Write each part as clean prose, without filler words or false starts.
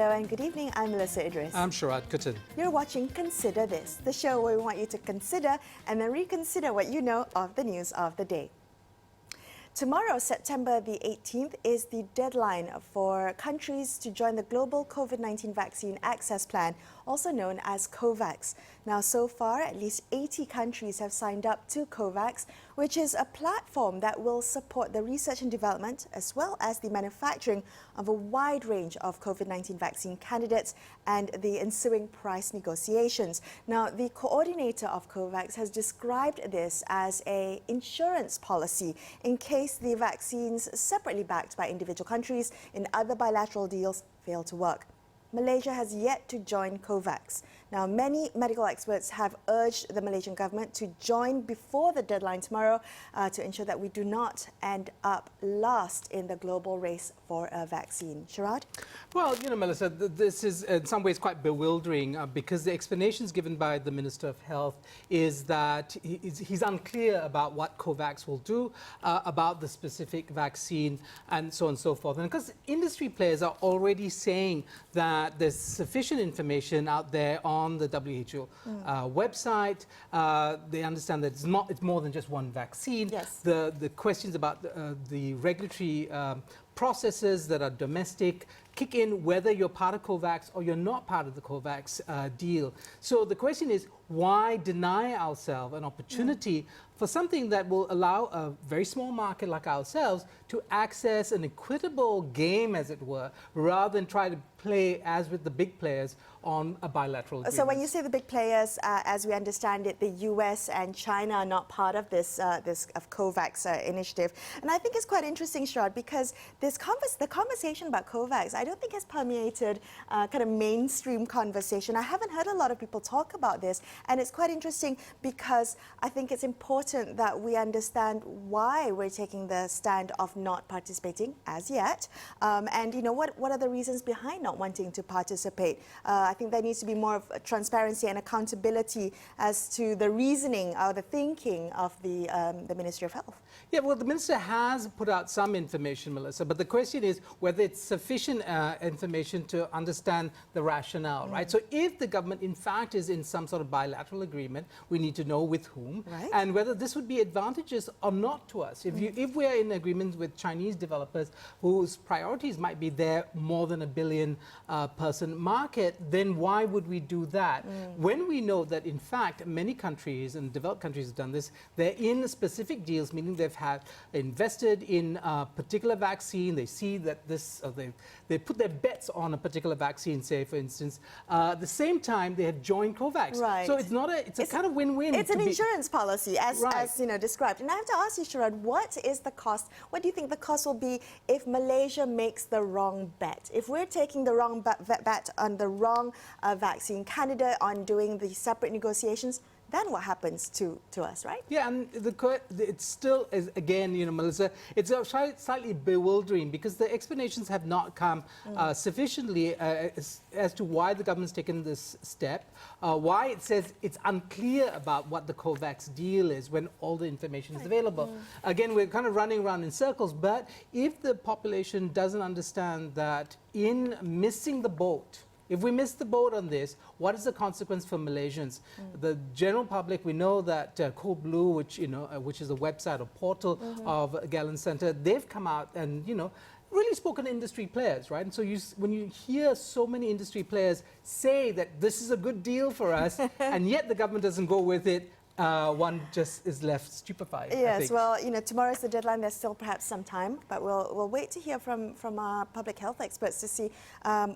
Hello and good evening, I'm Melisa Idris. I'm Sharaad Kuttan. You're watching Consider This, the show where we want you to consider and then reconsider what you know of the news of the day. Tomorrow, September the 18th, is the deadline for countries to join the Global COVID-19 Vaccine Access Plan, also known as COVAX. Now, so far, at least 80 countries have signed up to COVAX, which is a platform that will support the research and development as well as the manufacturing of a wide range of COVID-19 vaccine candidates and the ensuing price negotiations. Now, the coordinator of COVAX has described this as an insurance policy in case the vaccines separately backed by individual countries in other bilateral deals fail to work. Malaysia has yet to join COVAX. Now, many medical experts have urged the Malaysian government to join before the deadline tomorrow to ensure that we do not end up last in the global race for a vaccine. Sharaad? Well, you know, Melissa, this is in some ways quite bewildering because the explanations given by the Minister of Health is that he's unclear about what COVAX will do, about the specific vaccine and so on and so forth. And because industry players are already saying that there's sufficient information out there on the WHO website. They understand that it's more than just one vaccine. Yes. The questions about the regulatory processes that are domestic kick in whether you're part of COVAX or you're not part of the COVAX deal. So the question is, why deny ourselves an opportunity for something that will allow a very small market like ourselves to access an equitable game, as it were, rather than try to play as with the big players on a bilateral agreement? So when you say the big players, as we understand it, the US and China are not part of this COVAX initiative. And I think it's quite interesting, Sharaad, because the conversation about COVAX, I don't think has permeated kind of mainstream conversation. I haven't heard a lot of people talk about this, and it's quite interesting because I think it's important that we understand why we're taking the stand of not participating as yet, and you know what are the reasons behind not wanting to participate. I think there needs to be more of transparency and accountability as to the reasoning or the thinking of the Ministry of Health. Yeah, well, the Minister has put out some information, Melissa, but the question is whether it's sufficient information to understand the rationale, right? So if the government, in fact, is in some sort of bilateral agreement, we need to know with whom, right, and whether this would be advantageous or not to us. If we are in agreement with Chinese developers whose priorities might be their more than a billion person market, then why would we do that? When we know that, in fact, many countries and developed countries have done this, they're in specific deals, meaning they've invested in a particular vaccine, they see that they put their bets on a particular vaccine, say, for instance. At the same time, they have joined COVAX. Right. So it's a kind of win-win. It's an insurance policy, as right, you know, described. And I have to ask you, Sharaad, what is the cost? What do you think the cost will be if Malaysia makes the wrong bet? If we're taking the wrong bet on the wrong vaccine candidate, on doing the separate negotiations, then what happens to us, right? Yeah, and it still is, again, you know, Melissa, it's slightly bewildering because the explanations have not come sufficiently as to why the government's taken this step, why it says it's unclear about what the COVAX deal is when all the information is available. Again, we're kind of running around in circles, but if the population doesn't understand that in missing the boat, if we miss the boat on this, what is the consequence for Malaysians? The general public, we know that Cold Blue, which is a website or portal of Gallen Centre, they've come out and really spoken to industry players, right? And so when you hear so many industry players say that this is a good deal for us, and yet the government doesn't go with it, one just is left stupefied. Yes, well, tomorrow's the deadline. There's still perhaps some time, but we'll wait to hear from our public health experts to see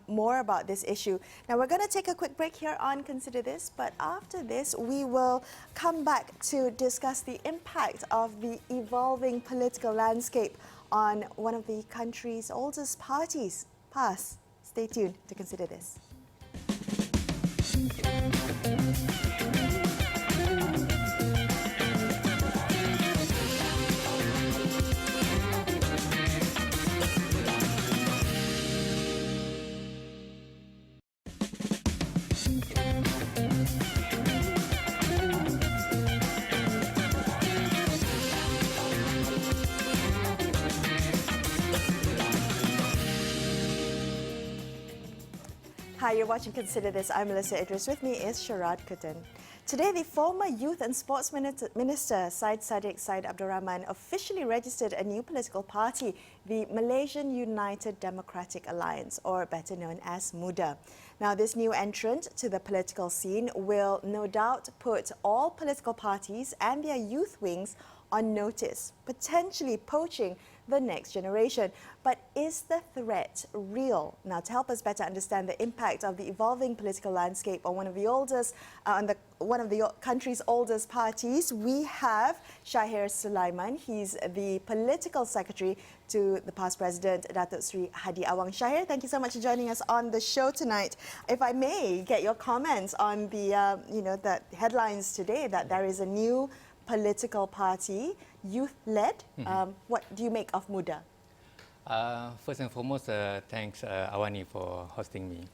more about this issue. Now, we're going to take a quick break here on Consider This, but after this, we will come back to discuss the impact of the evolving political landscape on one of the country's oldest parties, PAS. Stay tuned to Consider This. Hi, you're watching Consider This. I'm Melisa Idris. With me is Sharaad Kuttan. Today, the former Youth and Sports Minister Syed Syed Abdul Rahman officially registered a new political party, the Malaysian United Democratic Alliance, or better known as MUDA. Now, this new entrant to the political scene will no doubt put all political parties and their youth wings on notice, potentially poaching the next generation. But is the threat real? Now, to help us better understand the impact of the evolving political landscape on one of the country's oldest parties, we have Syahir Sulaiman. He's the Political Secretary to the past President, Datuk Seri Hadi Awang. Syahir, thank you so much for joining us on the show tonight. If I may get your comments on the, the headlines today that there is a new political party, youth-led. What do you make of MUDA? First and foremost, thanks AWANI for hosting me.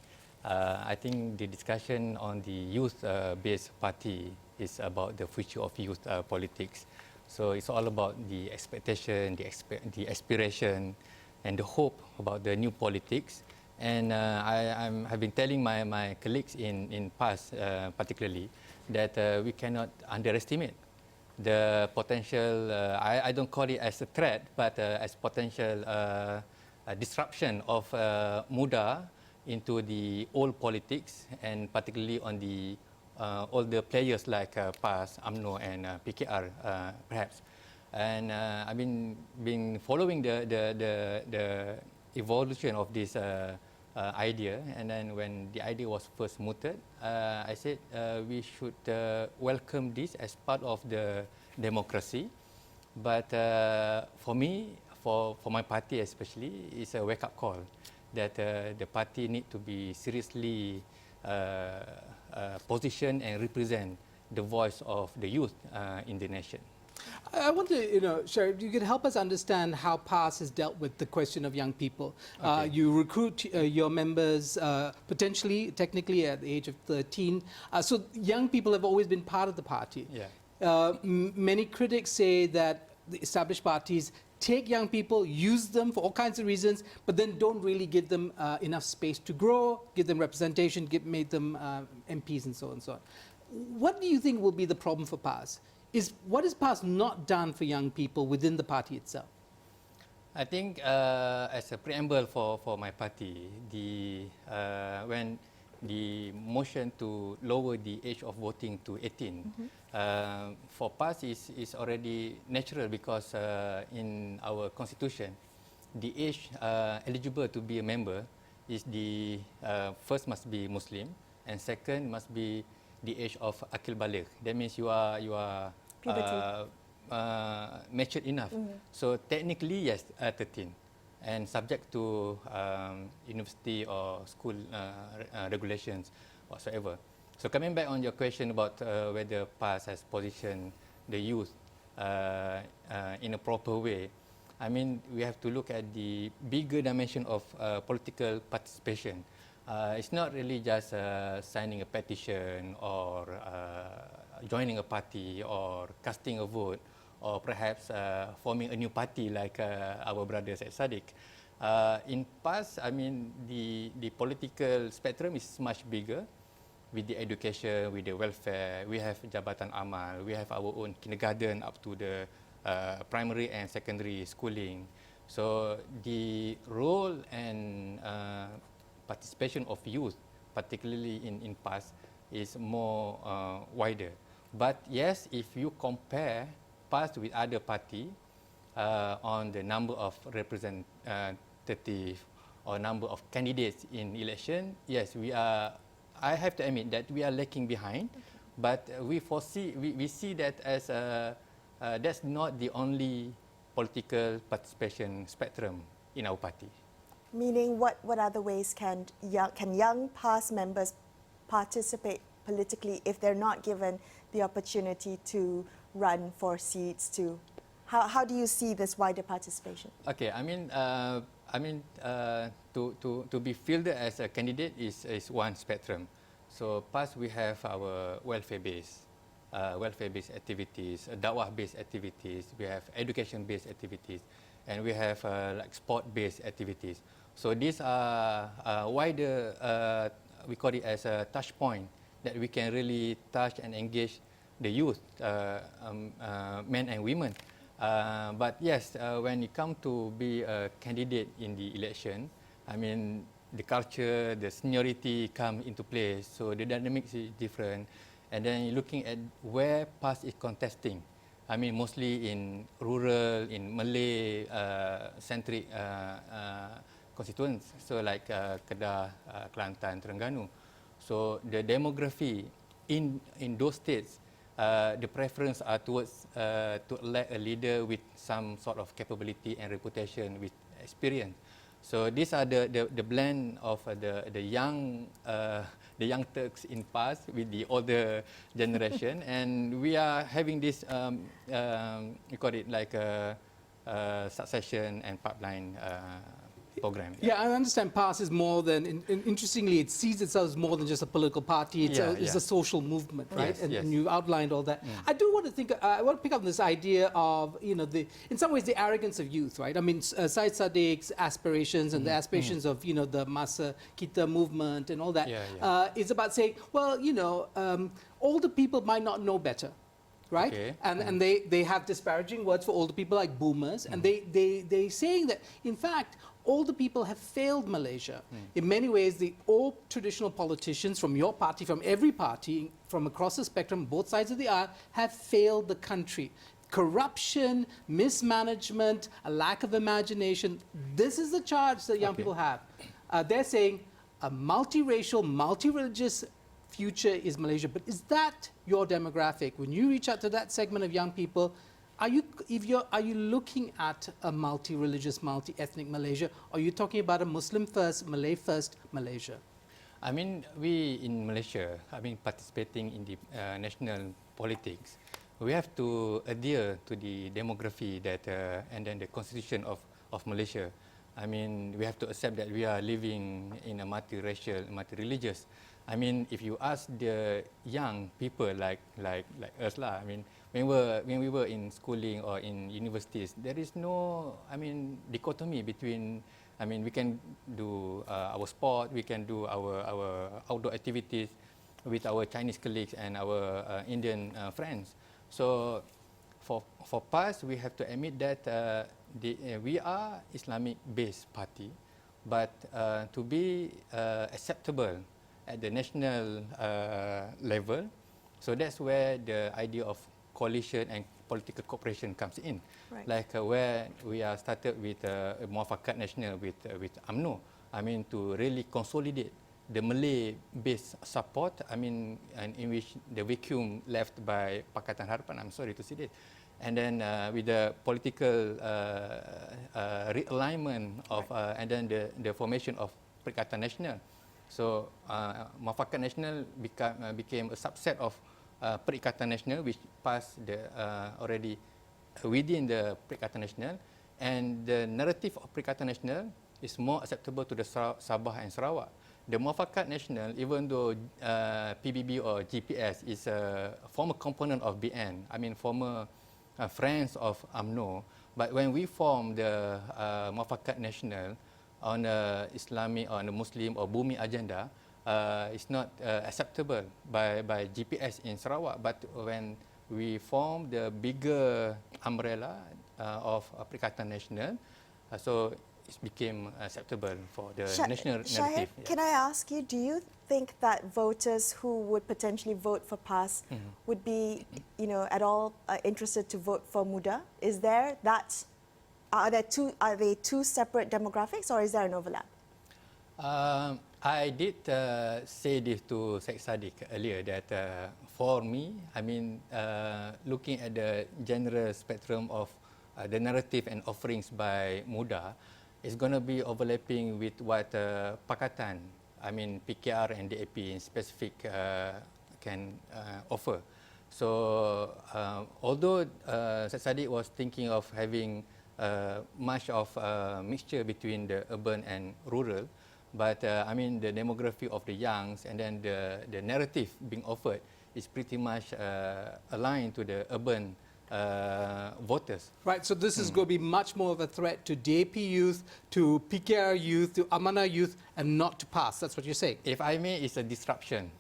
I think the discussion on the youth-based party is about the future of youth politics. So it's all about the expectation, the aspiration, and the hope about the new politics. And I have been telling my colleagues in past, particularly, that we cannot underestimate the potential, I don't call it as a threat, but as potential disruption of MUDA into the old politics, and particularly on the older players like PAS, UMNO and PKR perhaps. And I've been following the evolution of this idea, and then when the idea was first mooted, I said we should welcome this as part of the democracy. But for me, for my party especially, it's a wake-up call that the party need to be seriously positioned and represent the voice of the youth in the nation. I want to, Sherry, you could help us understand how PAS has dealt with the question of young people. Okay. You recruit your members potentially, technically at the age of 13. So young people have always been part of the party. Yeah. Many critics say that the established parties take young people, use them for all kinds of reasons, but then don't really give them enough space to grow, give them representation, make them MPs and so on and so on. What do you think will be the problem for PAS? What is PAS not done for young people within the party itself? I think as a preamble for my party, when the motion to lower the age of voting to 18, for PAS is already natural because in our constitution, the age eligible to be a member is first must be Muslim, and second must be the age of akil baligh. That means you are matured enough. So technically, yes, 13, and subject to university or school regulations whatsoever. So coming back on your question about whether PAS has positioned the youth in a proper way, I mean, we have to look at the bigger dimension of political participation. It's not really just signing a petition or joining a party or casting a vote or perhaps forming a new party like our brothers at Sadiq. In PAS, I mean, the political spectrum is much bigger with the education, with the welfare. We have Jabatan Amal, we have our own kindergarten up to the primary and secondary schooling. So the role and participation of youth, particularly in PAS, is more wider. But yes, if you compare PAS with other party on the number of representative or number of candidates in election, yes, I have to admit that we are lacking behind. But we see that as that's not the only political participation spectrum in our party. Meaning, what other ways can young PAS members participate politically if they're not given the opportunity to run for seats? How do you see this wider participation? Okay, to be fielded as a candidate is one spectrum. So PAS, we have our welfare-based activities, dakwah-based activities, we have education-based activities, and we have like sport-based activities. So these are wider we call it as a touch point that we can really touch and engage the youth, men and women. But yes, when it comes to be a candidate in the election, I mean, the culture, the seniority come into play, so the dynamics is different. And then looking at where PAS is contesting, I mean, mostly in rural, in Malay-centric constituents, so like Kedah, Kelantan, Terengganu. So the demography in those states, the preference are towards to elect a leader with some sort of capability and reputation, with experience. So these are the blend of the young Turks in past with the older generation, and we are having this we call it like a succession and pipeline program. Yeah, I understand PAS is more than, interestingly, it sees itself as more than just a political party. It's, it's a social movement, right? Yes, and you outlined all that. I do want to think, I want to pick up on this idea of, you know, in some ways, the arrogance of youth, right? I mean, Syed Sadiq's aspirations and the aspirations of, you know, the Masa Kita movement and all that is about saying, well, you know, older people might not know better. Right, and they have disparaging words for older people like boomers, and they saying that in fact older people have failed Malaysia. In many ways, the old traditional politicians from your party, from every party, from across the spectrum, both sides of the aisle, have failed the country. Corruption, mismanagement, a lack of imagination. This is the charge that young people have. They're saying a multiracial, multi-religious future is Malaysia. But is that your demographic? When you reach out to that segment of young people, are you looking at a multi-religious, multi-ethnic Malaysia? Or are you talking about a Muslim first, Malay first Malaysia? I mean, we in Malaysia, I mean, participating in the national politics, we have to adhere to the demography that and then the constitution of Malaysia. I mean, we have to accept that we are living in a multiracial, multi-religious. I mean, if you ask the young people like us lah, I mean, when we were in schooling or in universities, there is no, I mean, dichotomy between, I mean, we can do our sport, we can do our outdoor activities with our Chinese colleagues and our Indian friends. So for PAS, we have to admit that we are Islamic-based party, but to be acceptable at the national level, so that's where the idea of coalition and political cooperation comes in. Right. Like where we are started with Muafakat National with UMNO. I mean, to really consolidate the Malay-based support. I mean, and in which the vacuum left by Pakatan Harapan. I'm sorry to say this. And then with the political realignment of, and then the formation of Perikatan Nasional. So Muafakat Nasional became a subset of Perikatan Nasional, which passed already within the Perikatan Nasional, and the narrative of Perikatan Nasional is more acceptable to the Sabah and Sarawak. The Muafakat Nasional, even though PBB or GPS is a former component of BN, I mean former friends of UMNO, but when we formed the Muafakat Nasional on the Islamic or the Muslim or Bumi agenda, it's not acceptable by GPS in Sarawak. But when we formed the bigger umbrella of Perikatan Nasional, so it became acceptable for the national narrative. Syahir, can I ask you, do you think that voters who would potentially vote for PAS would be, you know, at all interested to vote for MUDA? Is there that? Are they two separate demographics, or is there an overlap? I did say this to Syed Sadiq earlier that for me, I mean, looking at the general spectrum of the narrative and offerings by MUDA, it's going to be overlapping with what Pakatan, I mean PKR and DAP in specific can offer. So although Syed Sadiq was thinking of having much of mixture between the urban and rural, but I mean the demography of the youngs and then the narrative being offered is pretty much aligned to the urban voters. Right, so this is going to be much more of a threat to DAP youth, to PKR youth, to Amana youth, and not to PAS. That's what you're saying. If I may, it's a disruption.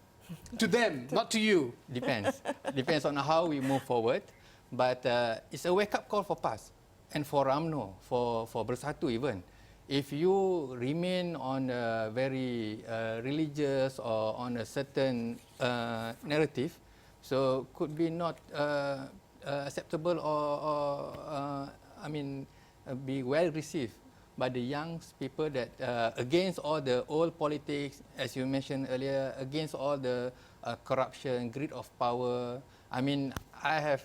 To them, not to you. Depends. Depends on how we move forward. But it's a wake-up call for PAS and for UMNO, for Bersatu even. If you remain on a very religious or on a certain narrative, so could be not acceptable or be well received by the young people that against all the old politics, as you mentioned earlier, against all the corruption, greed of power. I mean, I have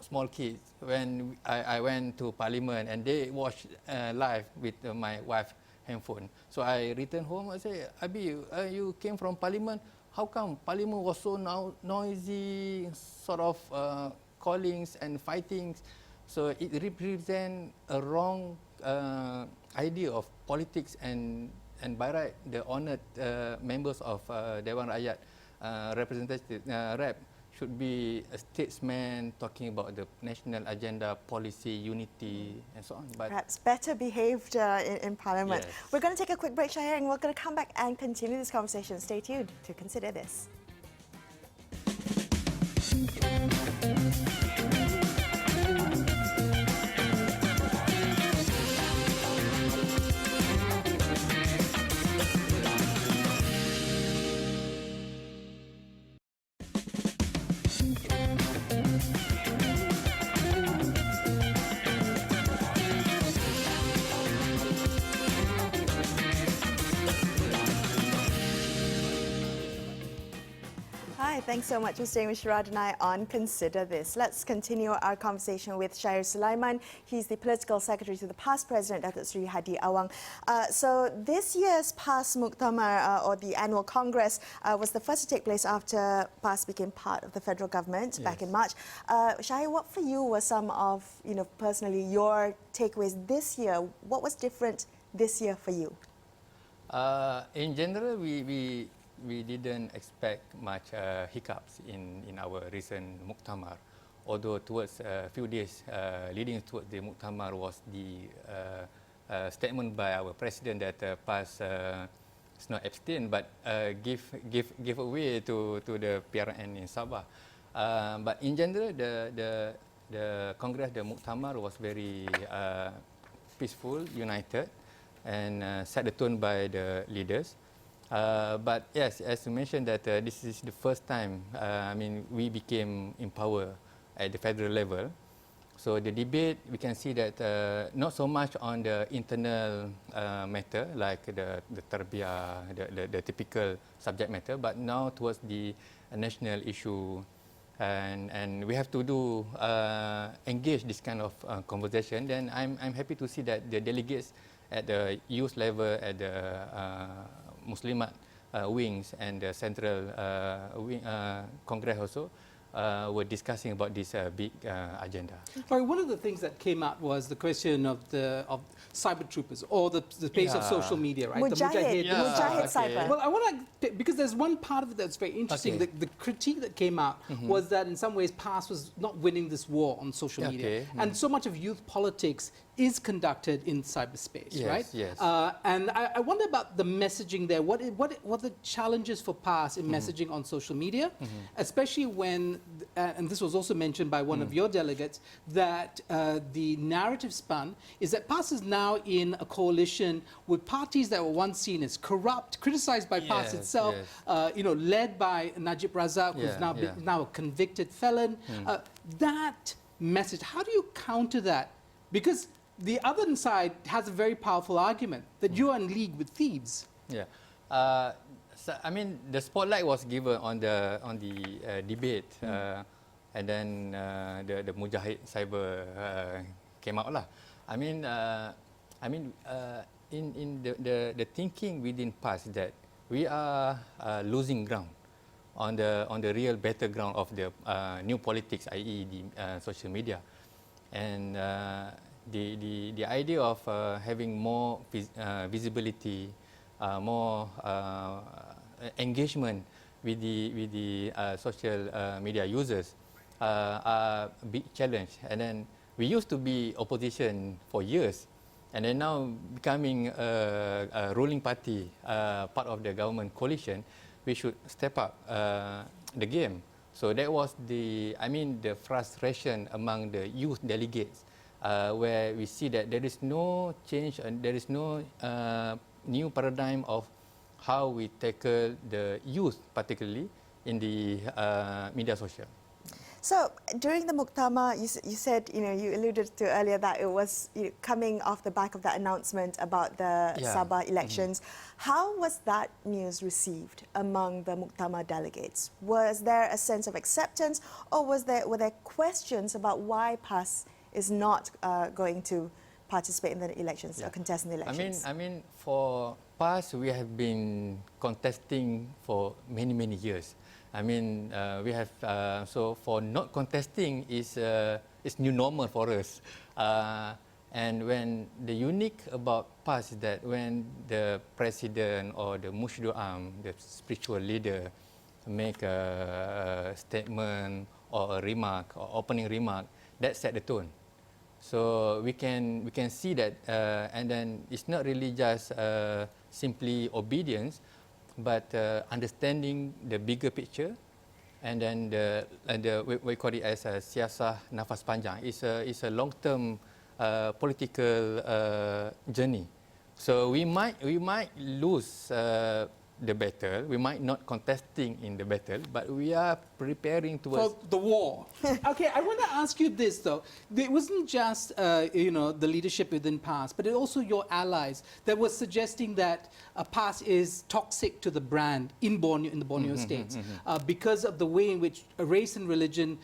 small kids. When I went to Parliament and they watched live with my wife's handphone. So I returned home. I say, Abi, you came from Parliament. How come Parliament was so noisy, sort of callings and fightings? So it represents a wrong idea of politics, and by right, the honoured members of Dewan Rakyat representative rep should be a statesman talking about the national agenda, policy, unity, and so on. But perhaps better behaved in Parliament. Yes. We're going to take a quick break, Syahir, and we're going to come back and continue this conversation. Stay tuned to consider this. Hi, thanks so much for staying with Sharaad and I on Consider This. Let's continue our conversation with Syahir Sulaiman. He's the Political Secretary to the past President, Datuk Seri Hadi Awang. So this year's PAS Muktamar, or the annual Congress, was the first to take place after PAS became part of the federal government back in March. Syahir, what for you were some of, personally, your takeaways this year? What was different this year for you? in general, we didn't expect much hiccups in our recent Muktamar. Although towards a few days leading towards the Muktamar was the statement by our President that PAS is not abstain but give away to the PRN in Sabah. But in general, the Congress, the Muktamar was very peaceful, united, and set the tone by the leaders. But yes, as you mentioned that this is the first time, we became in power at the federal level. So the debate, we can see that not so much on the internal matter, like the tarbiyah, the typical subject matter, but now towards the national issue. And we have to do engage this kind of conversation. Then I'm happy to see that the delegates at the youth level, at the Muslimat wings and the central Congress also were discussing about this big agenda. Right, one of the things that came out was the question of cyber troopers, or the space of social media, right? Mujahid cyber. Well, I want to, because there's one part of it that's very interesting. Okay. The critique that came out was that in some ways PAS was not winning this war on social media. And so much of youth politics is conducted in cyberspace, right? Yes. And I wonder about the messaging there. What are the challenges for PAS in messaging on social media, especially when, and this was also mentioned by one of your delegates, that the narrative spun is that PAS is now in a coalition with parties that were once seen as corrupt, criticized by PAS itself, led by Najib Razak, who's now a convicted felon. That message, how do you counter that? Because the other side has a very powerful argument that you are in league with thieves. Yeah, so, the spotlight was given on the debate, and then the Mujahid cyber came out lah. In the thinking within PAS that we are losing ground on the real battleground of the new politics, i.e. the social media, and the idea of having more visibility, more engagement with the social media users are a big challenge. And then we used to be opposition for years, and then now becoming a ruling party, part of the government coalition, we should step up the game. So that was the frustration among the youth delegates, where we see that there is no change and there is no new paradigm of how we tackle the youth, particularly in the media social. So during the Muktamar, you said, you alluded to earlier that it was coming off the back of that announcement about the Sabah elections. How was that news received among the Muktamar delegates? Was there a sense of acceptance, or were there questions about why PAS is not going to participate in the elections or contest in the elections? I mean, for PAS, we have been contesting for many years. I mean, we have so for not contesting is new normal for us. And when the unique about PAS is that when the president or the Musyidul Am, the spiritual leader, make a statement or a remark or opening remark, that set the tone. So we can see that, and then it's not really just simply obedience, but understanding the bigger picture, and then we call it as a siasah nafas panjang. It's a long-term political journey. So we might lose the battle. We might not contesting in the battle, but we are preparing towards for the war. Okay, I want to ask you this though. It wasn't just the leadership within PAS, but it also your allies that were suggesting that PAS is toxic to the brand in the Borneo states because of the way in which race and religion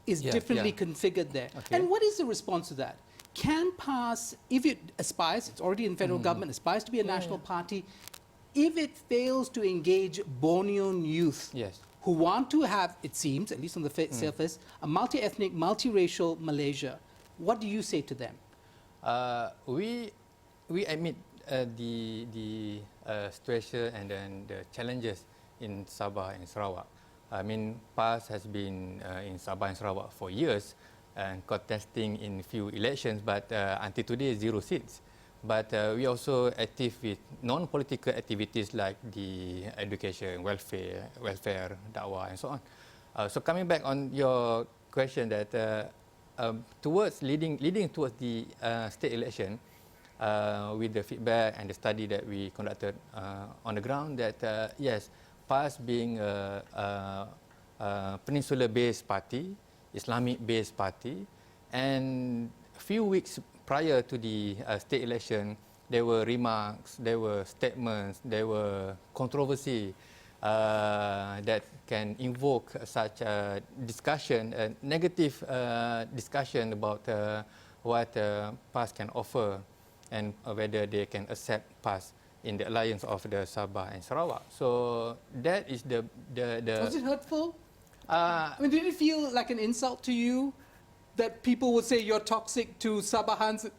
is differently configured there. Okay. And what is the response to that? Can PAS, if it aspires, it's already in federal government, aspires to be a national party, if it fails to engage Bornean youth who want to have, it seems, at least on the surface, a multi-ethnic, multiracial Malaysia, what do you say to them? We admit the situation and then the challenges in Sabah and Sarawak. I mean, PAS has been in Sabah and Sarawak for years and contesting in few elections, but until today, 0 seats. But we also active with non-political activities like the education, welfare, dakwah, and so on. So coming back on your question that towards leading towards the state election, with the feedback and the study that we conducted on the ground, that yes, PAS being a peninsula-based party, Islamic-based party, and a few weeks prior to the state election, there were remarks, there were statements, there were controversy that can invoke such a discussion, a negative discussion about what PAS can offer and whether they can accept PAS in the alliance of the Sabah and Sarawak. So that is the Was it hurtful? I mean, did it feel like an insult to you that people would say you're toxic to Sabahans?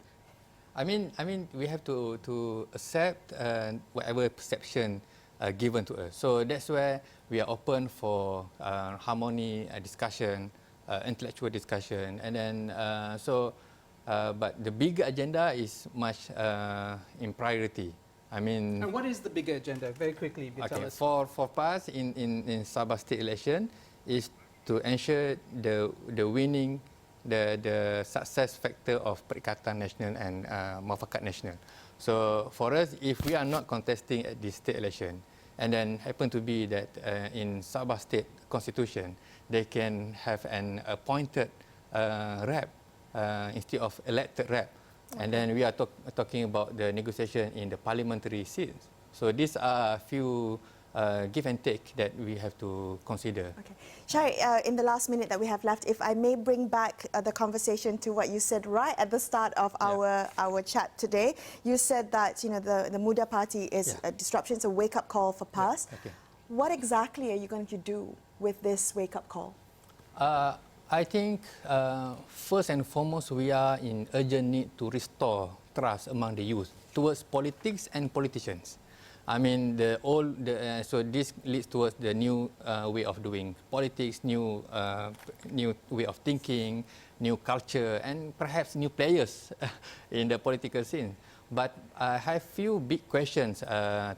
I mean, we have to accept whatever perception given to us. So that's where we are open for harmony, discussion, intellectual discussion, and then but the bigger agenda is much in priority. I mean. And what is the bigger agenda? Very quickly, tell us. For PAS in Sabah state election is to ensure the winning. The success factor of Perikatan Nasional and Muafakat Nasional. So for us, if we are not contesting at this state election, and then happen to be that in Sabah State Constitution, they can have an appointed rep instead of elected rep. And then we are talking about the negotiation in the parliamentary seats. So these are a few give and take that we have to consider. Okay. Syahir, in the last minute that we have left, if I may bring back the conversation to what you said right at the start of our chat today. You said that the MUDA party is a disruption, it's a wake-up call for PAS. Okay. What exactly are you going to do with this wake-up call? I think first and foremost, we are in urgent need to restore trust among the youth towards politics and politicians. I mean, so this leads towards the new way of doing politics, new way of thinking, new culture, and perhaps new players in the political scene. But I have few big questions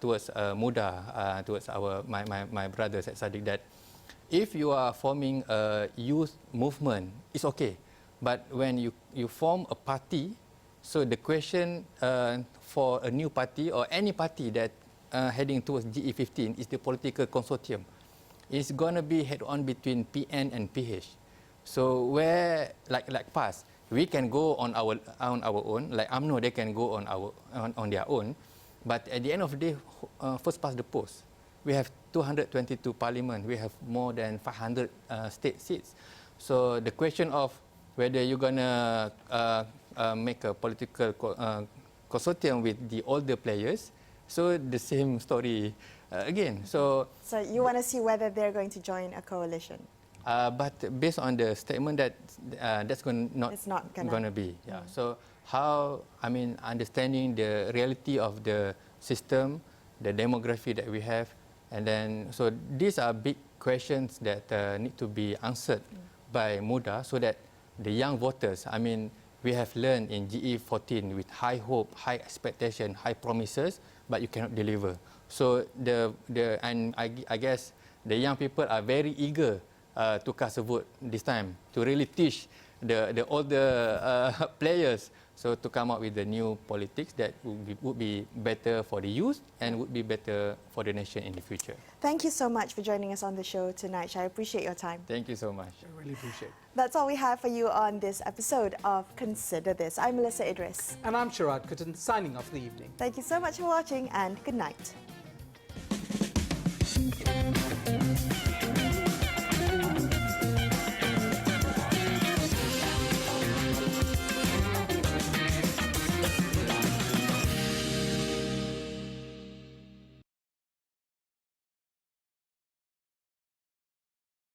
towards MUDA, towards my brothers at Sadiq, that if you are forming a youth movement, it's okay. But when you form a party, so the question for a new party or any party that heading towards GE15 is the political consortium. It's going to be head-on between PN and PH. So where, like past, we can go on our own, like UMNO, they can go on their own. But at the end of the day, first past the post. We have 222 parliament. We have more than 500 state seats. So the question of whether you're going to make a political consortium with the older players, so the same story again. So you want to see whether they're going to join a coalition? But based on the statement that that's not going to be. Yeah. So how, I mean, understanding the reality of the system, the demography that we have, and then, so these are big questions that need to be answered by MUDA, so that the young voters, I mean, we have learned in GE14 with high hope, high expectation, high promises, but you cannot deliver. So and I guess the young people are very eager to cast a vote this time, to really teach the older players, so to come up with the new politics that would be better for the youth and would be better for the nation in the future. Thank you so much for joining us on the show tonight. I appreciate your time. Thank you so much. I really appreciate it. That's all we have for you on this episode of Consider This. I'm Melisa Idris. And I'm Sharaad Kuttan, signing off for the evening. Thank you so much for watching and good night.